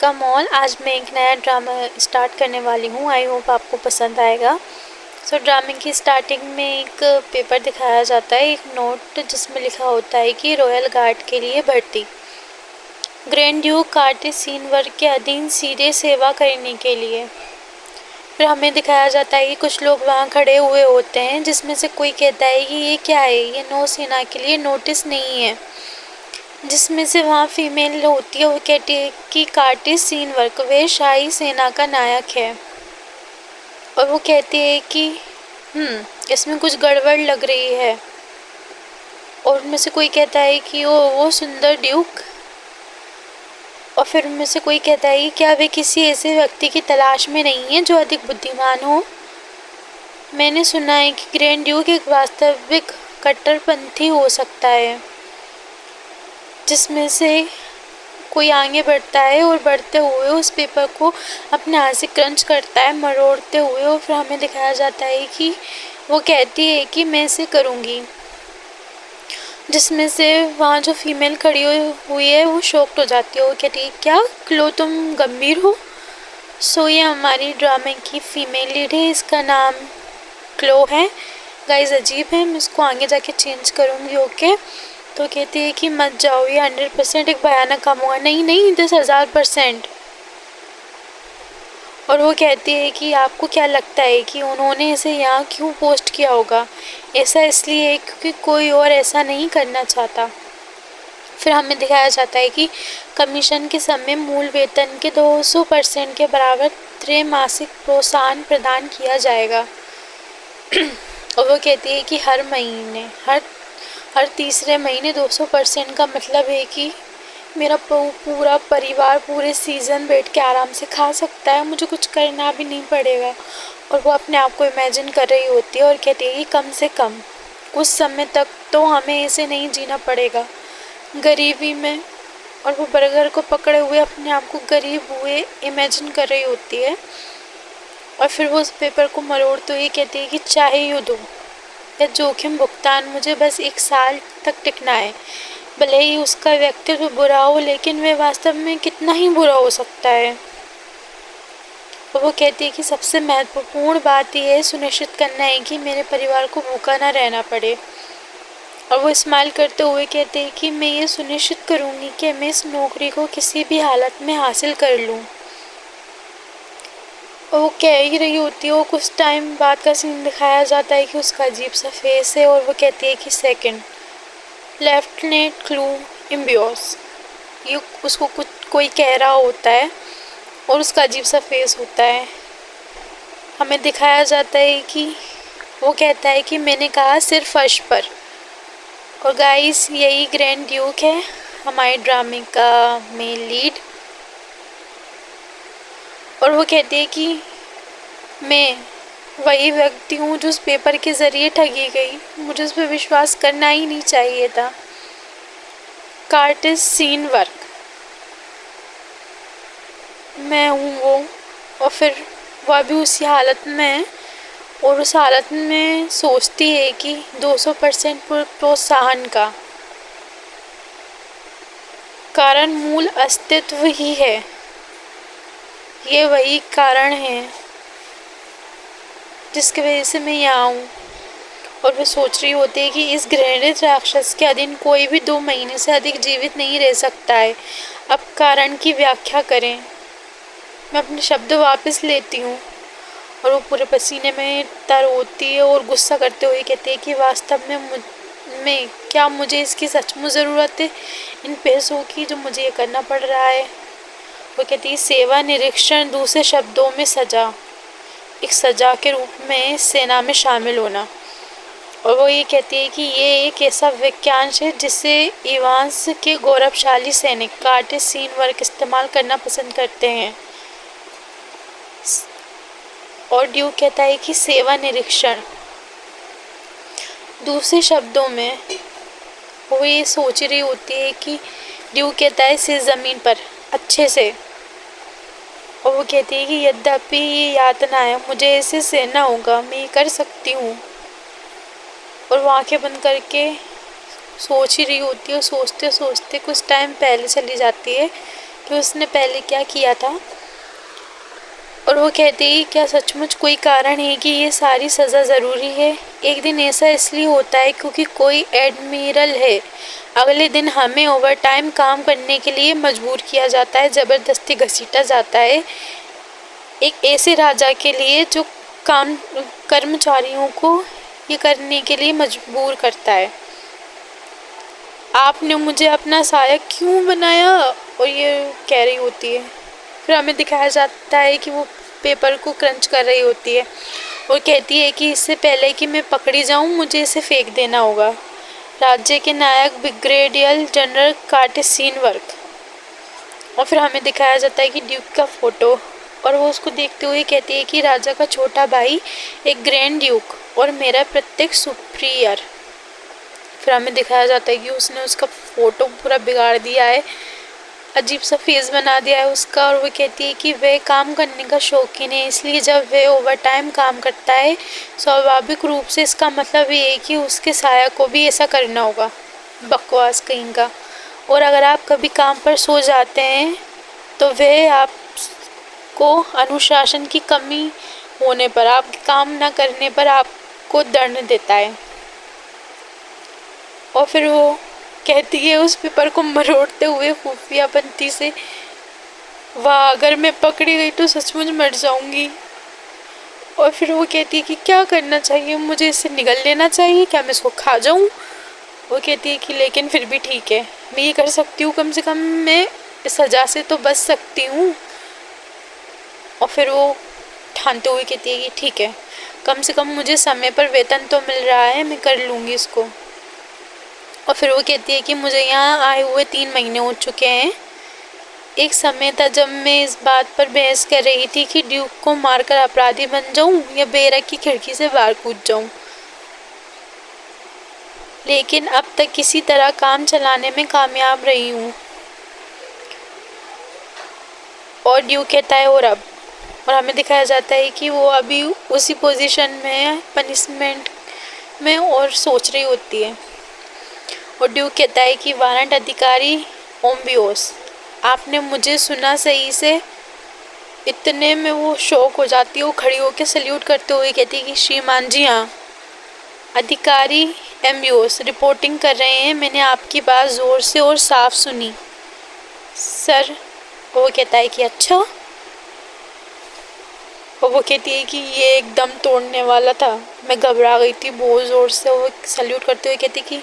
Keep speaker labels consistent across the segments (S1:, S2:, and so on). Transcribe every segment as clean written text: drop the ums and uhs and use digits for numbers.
S1: Welcome all. आज मैं एक नया ड्रामा स्टार्ट करने वाली हूँ। आई होप आपको पसंद आएगा। ड्रामे की स्टार्टिंग में एक पेपर दिखाया जाता है, एक नोट जिसमें लिखा होता है कि रॉयल गार्ड के लिए भर्ती। ग्रैंड ड्यूक कार्टिस सीन वर्ग के अधीन सीधे सेवा करने के लिए। फिर हमें दिखाया जाता है कि कुछ लोग वहाँ खड़े हुए होते हैं, जिसमें से कोई कहता है कि ये क्या है, ये नौसेना के लिए नोटिस नहीं है। जिसमें से वहाँ फीमेल होती है, वो कहती है कि कार्टिस सीन वर्क वे शाही सेना का नायक है, और वो कहती है कि इसमें कुछ गड़बड़ लग रही है। और उनमें से कोई कहता है कि वो सुंदर ड्यूक। और फिर उनमें से कोई कहता है कि क्या वे किसी ऐसे व्यक्ति की तलाश में नहीं है जो अधिक बुद्धिमान हो। मैंने सुना है कि ग्रैंड ड्यूक एक वास्तविक कट्टरपंथी हो सकता है। जिसमें से कोई आगे बढ़ता है और बढ़ते हुए उस पेपर को अपने हाथ से क्रंच करता है, मरोड़ते हुए। और फिर हमें दिखाया जाता है कि वो कहती है कि मैं इसे करूँगी। जिसमें से वहाँ जो फीमेल खड़ी हुई है वो शॉक्ड हो जाती है। वो कहती है क्या क्लो तुम गंभीर हो। ये हमारी ड्रामे की फीमेल लीड है, इसका नाम क्लो है। गाइस अजीब है, मैं इसको आगे जाके चेंज करूँगी। ओके, तो कहती है कि मत जाओ, ये 100% एक भयानक काम होगा। नहीं 10,000%। और वो कहती है कि आपको क्या लगता है कि उन्होंने इसे यहाँ क्यों पोस्ट किया होगा। ऐसा इसलिए है क्योंकि कोई और ऐसा नहीं करना चाहता। फिर हमें दिखाया जाता है कि कमीशन के समय मूल वेतन के 200% के बराबर त्रैमासिक प्रोत्साहन प्रदान किया जाएगा। और वो कहती है कि हर तीसरे महीने 200% का मतलब है कि मेरा पूरा परिवार पूरे सीज़न बैठ के आराम से खा सकता है, मुझे कुछ करना भी नहीं पड़ेगा। और वो अपने आप को इमेजिन कर रही होती है और कहती है कि कम से कम कुछ समय तक तो हमें ऐसे नहीं जीना पड़ेगा गरीबी में। और वो बर्गर को पकड़े हुए अपने आप को गरीब हुए इमेजिन कर रही होती है। और फिर वो उस पेपर को मरोड़ते हुए कहती है कि चाहे युद्ध हो या जोखिम भुगतान, मुझे बस 1 साल तक टिकना है। भले ही उसका व्यक्तित्व बुरा हो, लेकिन वह वास्तव में कितना ही बुरा हो सकता है। और वो कहती है कि सबसे महत्वपूर्ण बात यह सुनिश्चित करना है कि मेरे परिवार को भूखा ना रहना पड़े। और वो स्माइल करते हुए कहते हैं कि मैं ये सुनिश्चित करूँगी कि मैं इस नौकरी को किसी भी हालत में हासिल कर लूँ। और वो कह ही रही होती है, और कुछ टाइम बाद का सीन दिखाया जाता है कि उसका अजीब सा फेस है। और वो कहती है कि सेकंड लेफ्टिनेंट क्लू इम्बियोस, ये उसको कुछ कोई कह रहा होता है और उसका अजीब सा फेस होता है। हमें दिखाया जाता है कि वो कहता है कि मैंने कहा सिर्फ फर्श पर। और गाइस यही ग्रैंड ड्यूक है, हमारे ड्रामे का मेन लीड। और वो कहती है कि मैं वही व्यक्ति हूँ जो उस पेपर के ज़रिए ठगी गई, मुझे उस पर विश्वास करना ही नहीं चाहिए था। कार्टिस सीन वर्क, मैं हूँ वो। और फिर वह भी उसी हालत में है, और उस हालत में सोचती है कि 200% प्रोत्साहन का कारण मूल अस्तित्व ही है। ये वही कारण है जिसकी वजह से मैं यहाँ हूँ। और वो सोच रही होती है कि इस घृणित राक्षस के अधीन कोई भी 2 महीने से अधिक जीवित नहीं रह सकता है। अब कारण की व्याख्या करें। मैं अपने शब्द वापस लेती हूँ। और वो पूरे पसीने में तर होती है और गुस्सा करते हुए कहती है कि वास्तव में क्या मुझे इसकी सचमुच ज़रूरत है, इन पैसों की जो मुझे ये करना पड़ रहा है। वो कहती है सेवा निरीक्षण, दूसरे शब्दों में सजा, एक सजा के रूप में सेना में शामिल होना। और वो ये कहती है कि ये एक ऐसा वाक्यांश है जिसे इवांस के गौरवशाली सैनिक कार्टिस सीन वर्क इस्तेमाल करना पसंद करते हैं। और ड्यूक कहता है कि सेवा निरीक्षण, दूसरे शब्दों में वो ये सोच रही होती है कि ड्यूक कहता है सिर ज़मीन पर अच्छे से। और वो कहती है कि यद्यपि ये यातना है, मुझे ऐसे सहना होगा, मैं ये कर सकती हूँ। और वो आँखें बंद करके सोच ही रही होती है, और सोचते सोचते कुछ टाइम पहले चली जाती है कि उसने पहले क्या किया था। और वो कहती है क्या सचमुच कोई कारण है कि ये सारी सज़ा ज़रूरी है। एक दिन ऐसा इसलिए होता है क्योंकि कोई एडमिरल है। अगले दिन हमें ओवर टाइम काम करने के लिए मजबूर किया जाता है, ज़बरदस्ती घसीटा जाता है एक ऐसे राजा के लिए जो काम कर्मचारियों को ये करने के लिए मजबूर करता है। आपने मुझे अपना सहायक क्यों बनाया, और ये कह रही होती है। फिर हमें दिखाया जाता है कि वो पेपर को क्रंच कर रही होती है और कहती है कि इससे पहले कि मैं पकड़ी जाऊं मुझे इसे फेंक देना होगा। राज्य के नायक ब्रिगेडियर जनरल कार्टेसियन वर्क। और फिर हमें दिखाया जाता है कि ड्यूक का फ़ोटो, और वो उसको देखते हुए कहती है कि राजा का छोटा भाई एक ग्रैंड ड्यूक और मेरा प्रत्यक्ष सुपीरियर। फिर हमें दिखाया जाता है कि उसने उसका फ़ोटो पूरा बिगाड़ दिया है, अजीब सा फेस बना दिया है उसका। और वो कहती है कि वह काम करने का शौकीन है, इसलिए जब वह ओवर टाइम काम करता है स्वाभाविक रूप से इसका मतलब ये है कि उसके सहायक को भी ऐसा करना होगा। बकवास कहीं का। और अगर आप कभी काम पर सो जाते हैं तो वह आपको अनुशासन की कमी होने पर, आपके काम न करने पर आपको दंड देता है। और फिर वो कहती है उस पेपर को मरोड़ते हुए खुफियापंती से, वाह अगर मैं पकड़ी गई तो सचमुच मर जाऊंगी। और फिर वो कहती है कि क्या करना चाहिए, मुझे इससे निगल लेना चाहिए, क्या मैं इसको खा जाऊं। वो कहती है कि लेकिन फिर भी ठीक है, मैं ये कर सकती हूँ, कम से कम मैं इस सज़ा से तो बच सकती हूँ। और फिर वो ठानते हुए कहती है कि ठीक है, कम से कम मुझे समय पर वेतन तो मिल रहा है, मैं कर लूँगी इसको। और फिर वो कहती है कि मुझे यहाँ आए हुए 3 महीने हो चुके हैं। एक समय था जब मैं इस बात पर बहस कर रही थी कि ड्यूक को मारकर अपराधी बन जाऊं या बेरक की खिड़की से बाहर कूद जाऊं, लेकिन अब तक किसी तरह काम चलाने में कामयाब रही हूं। और ड्यूक कहता है और अब, और हमें दिखाया जाता है कि वो अभी उसी पोजीशन में है, पनिशमेंट में, और सोच रही होती है। और ड्यूक कहता है कि वारंट अधिकारी ओम्बियोस, आपने मुझे सुना सही से। इतने में वो शॉक हो जाती है, वो खड़ी होकर सल्यूट करते हुए कहती है कि श्रीमान जी हाँ, अधिकारी एम्बियोस रिपोर्टिंग कर रहे हैं, मैंने आपकी बात ज़ोर से और साफ सुनी सर। वो कहता है कि अच्छा। और वो कहती है कि ये एकदम तोड़ने वाला था, मैं घबरा गई थी बहुत ज़ोर से। वो सल्यूट करते हुए कहती कि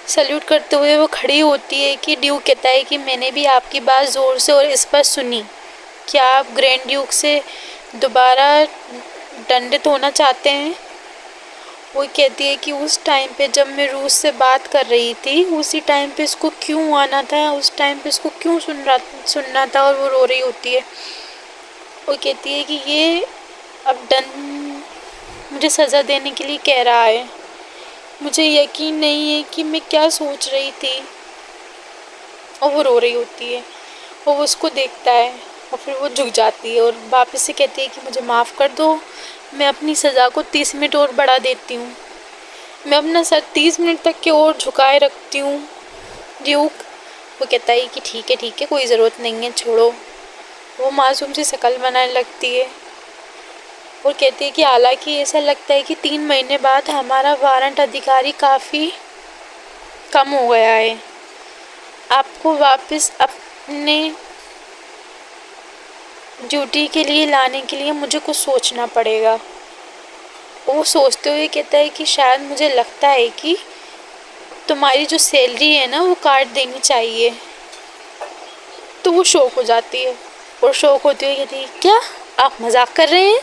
S1: सल्यूट करते हुए वो खड़ी होती है कि ड्यूक कहता है कि मैंने भी आपकी बात ज़ोर से और स्पष्ट सुनी, क्या आप ग्रैंड ड्यूक से दोबारा दंडित होना चाहते हैं। वो कहती है कि उस टाइम पे जब मैं रूस से बात कर रही थी उसी टाइम पे इसको क्यों आना था, उस टाइम पे इसको क्यों सुनना था। और वो रो रही होती है। वो कहती है कि ये अब मुझे सज़ा देने के लिए कह रहा है, मुझे यकीन नहीं है कि मैं क्या सोच रही थी। और वो रो रही होती है और वो उसको देखता है और फिर वो झुक जाती है और वापस से कहती है कि मुझे माफ़ कर दो, मैं अपनी सज़ा को 30 मिनट और बढ़ा देती हूँ। मैं अपना सर 30 मिनट तक के और झुकाए रखती हूँ ड्यूक। वो कहता है कि ठीक है कोई ज़रूरत नहीं है, छोड़ो। वो मासूम सी शक्ल बनाने लगती है और कहती है कि हालांकि ऐसा लगता है कि 3 महीने बाद हमारा वारंट अधिकारी काफ़ी कम हो गया है, आपको वापस अपने ड्यूटी के लिए लाने के लिए मुझे कुछ सोचना पड़ेगा। वो सोचते हुए कहता है कि शायद मुझे लगता है कि तुम्हारी जो सैलरी है ना वो काट देनी चाहिए। तो वो शौक हो जाती है और शौक होते हुए कहती है क्या आप मजाक कर रहे हैं।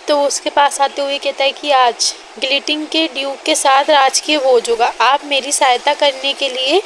S1: तो उसके पास आते हुए कहता है कि आज गिलिटिन के ड्यूक के साथ राजकीय भोज होगा, आप मेरी सहायता करने के लिए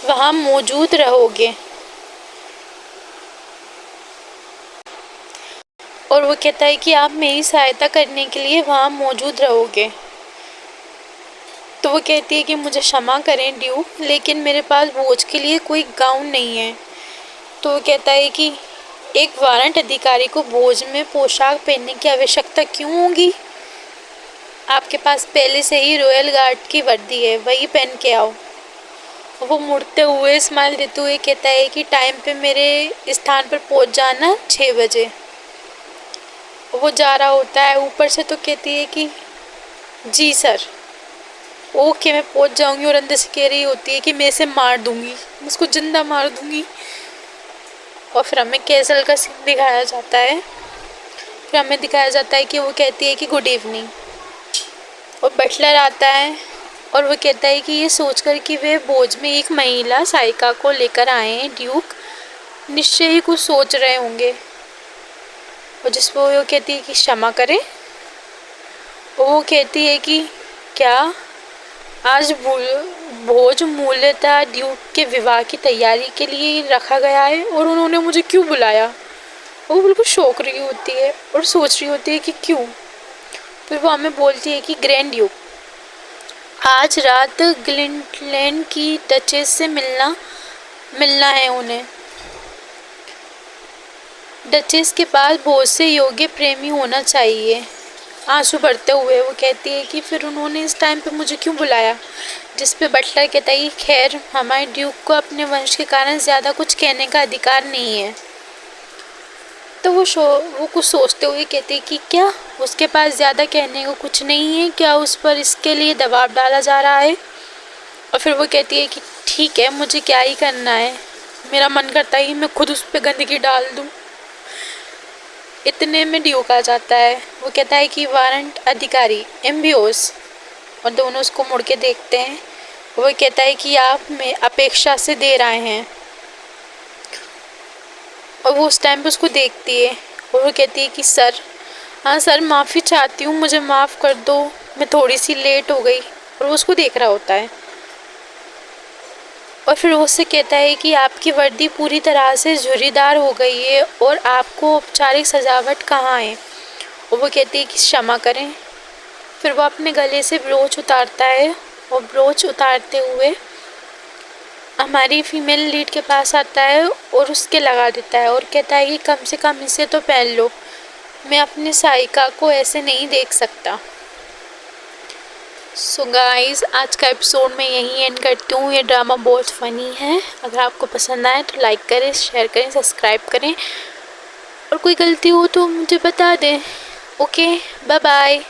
S1: वहाँ मौजूद रहोगे। और वो कहता है कि आप मेरी सहायता करने के लिए वहाँ मौजूद रहोगे। तो वो कहती है कि मुझे क्षमा करें ड्यूक, लेकिन मेरे पास भोज के लिए कोई गाउन नहीं है। तो वो कहता है कि एक वारंट अधिकारी को भोज में पोशाक पहनने की आवश्यकता क्यों होगी, आपके पास पहले से ही रॉयल गार्ड की वर्दी है, वही पहन के आओ। वो मुड़ते हुए स्माइल देते हुए कहता है कि टाइम पे मेरे स्थान पर पहुंच जाना 6 बजे। वो जा रहा होता है, ऊपर से तो कहती है कि जी सर, ओके मैं पहुंच जाऊंगी, और अंदर से कह रही होती है कि मैं इसे मार दूंगी, मैं उसको जिंदा मार दूंगी। और फिर हमें कैसल का सीन दिखाया जाता है। फिर हमें दिखाया जाता है कि वो कहती है कि गुड इवनिंग, और बटलर आता है और वो कहता है कि ये सोचकर कि वे बोझ में एक महिला साइका को लेकर आए हैं, ड्यूक निश्चय ही कुछ सोच रहे होंगे। और जिस पर वो कहती है कि क्षमा करें, वो कहती है कि क्या आज भोज मूलतः ड्यूक के विवाह की तैयारी के लिए रखा गया है और उन्होंने मुझे क्यों बुलाया। वो बिल्कुल शौक रही होती है और सोच रही होती है कि क्यों। फिर वो हमें बोलती है कि ग्रैंड ड्यूक आज रात ग्लिंटलैंड की डचेस से मिलना है उन्हें। डचेस के पास बहुत से योग्य प्रेमी होना चाहिए। आंसू भरते हुए वो कहती है कि फिर उन्होंने इस टाइम पे मुझे क्यों बुलाया। जिस पे बटलर कहता है कि खैर हमारे ड्यूक को अपने वंश के कारण ज़्यादा कुछ कहने का अधिकार नहीं है। तो वो कुछ सोचते हुए कहती है कि क्या उसके पास ज़्यादा कहने को कुछ नहीं है, क्या उस पर इसके लिए दबाव डाला जा रहा है। और फिर वो कहती है कि ठीक है, मुझे क्या ही करना है, मेरा मन करता है कि मैं खुद उस पर गंदगी डाल दूँ। इतने में ड्यूक आ जाता है। वो कहता है कि वारंट अधिकारी एम्बियोस, और दोनों उसको मुड़ के देखते हैं। वो कहता है कि आप में अपेक्षा से दे रहे हैं। और वो उस टाइम पे उसको देखती है और वो कहती है कि सर, हाँ सर, माफ़ी चाहती हूँ, मुझे माफ़ कर दो, मैं थोड़ी सी लेट हो गई। और वो उसको देख रहा होता है और फिर वो उससे कहता है कि आपकी वर्दी पूरी तरह से झुर्रीदार हो गई है और आपको औपचारिक सजावट कहाँ है। और वो कहती है कि क्षमा करें। फिर वो अपने गले से ब्रोच उतारता है और ब्रोच उतारते हुए हमारी फीमेल लीड के पास आता है और उसके लगा देता है और कहता है कि कम से कम इसे तो पहन लो, मैं अपने साइका को ऐसे नहीं देख सकता। सो गाइस, आज का एपिसोड मैं यहीं एंड करती हूँ। ये ड्रामा बहुत फ़नी है। अगर आपको पसंद आए तो लाइक करें, शेयर करें, सब्सक्राइब करें, और कोई गलती हो तो मुझे बता दें। Okay, bye bye.